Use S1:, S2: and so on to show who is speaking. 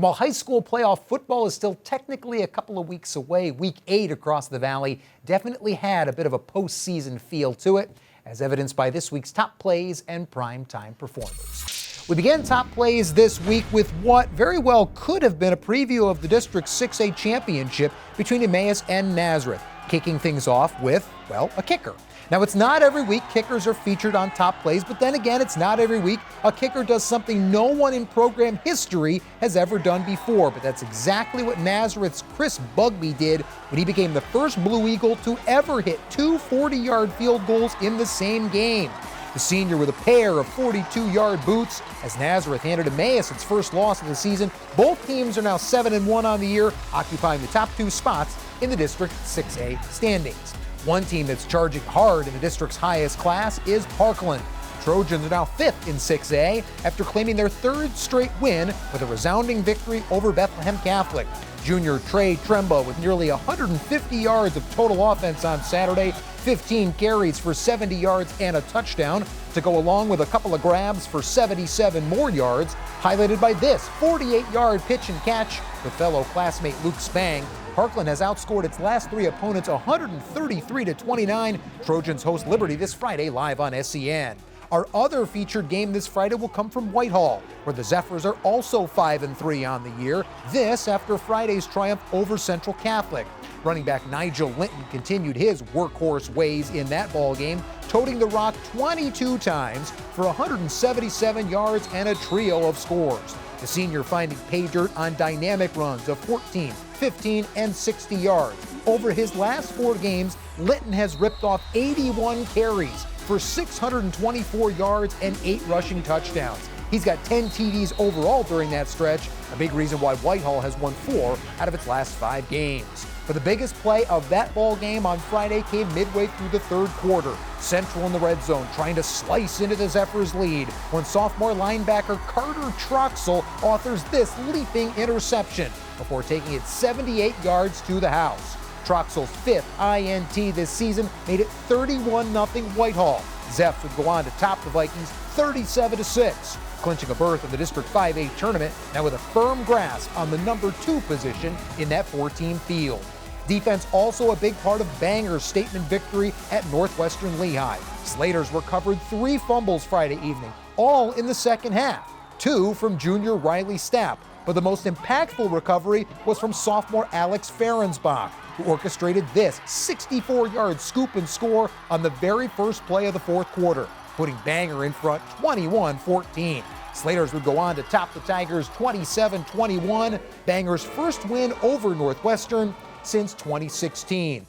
S1: While high school playoff football is still technically a couple of weeks away, Week 8 across the Valley definitely had a bit of a postseason feel to it, as evidenced by this week's top plays and primetime performers. We began top plays this week with what very well could have been a preview of the District 6A championship between Emmaus and Nazareth, kicking things off with, well, a kicker. Now, it's not every week kickers are featured on top plays, but then again, it's not every week a kicker does something no one in program history has ever done before. But that's exactly what Nazareth's Chris Bugby did when he became the first Blue Eagle to ever hit two 40-yard field goals in the same game. The senior with a pair of 42-yard boots as Nazareth handed Emmaus its first loss of the season. Both teams are now 7-1 on the year, occupying the top two spots in the District 6A standings. One team that's charging hard in the district's highest class is Parkland. Trojans are now 5th in 6A after claiming their third straight win with a resounding victory over Bethlehem Catholic. Junior Trey Tremba with nearly 150 yards of total offense on Saturday, 15 carries for 70 yards and a touchdown to go along with a couple of grabs for 77 more yards, highlighted by this 48-yard pitch and catch with fellow classmate Luke Spang. Parkland has outscored its last three opponents 133-29. Trojans host Liberty this Friday live on SEN. Our other featured game this Friday will come from Whitehall, where the Zephyrs are also 5-3 on the year. This after Friday's triumph over Central Catholic. Running back Nigel Linton continued his workhorse ways in that ball game, toting the rock 22 times for 177 yards and a trio of scores. The senior finding pay dirt on dynamic runs of 14, 15, and 60 yards. Over his last 4 games, Linton has ripped off 81 carries for 624 yards and 8 rushing touchdowns. He's got 10 TDs overall during that stretch, a big reason why Whitehall has won 4 out of its last 5 games. But the biggest play of that ball game on Friday came midway through the third quarter. Central in the red zone trying to slice into the Zephyrs' lead when sophomore linebacker Carter Troxel authors this leaping interception before taking it 78 yards to the house. Troxel's 5th INT this season made it 31-0 Whitehall. Zephs would go on to top the Vikings 37-6, clinching a berth in the District 5A tournament, now with a firm grasp on the number 2 position in that 4-team field. Defense also a big part of Banger's statement victory at Northwestern Lehigh. Slaters recovered 3 fumbles Friday evening, all in the second half, 2 from junior Riley Stapp. But the most impactful recovery was from sophomore Alex Ferensbach, who orchestrated this 64-yard scoop and score on the very first play of the fourth quarter, putting Banger in front 21-14. Slaters would go on to top the Tigers 27-21, Banger's first win over Northwestern since 2016.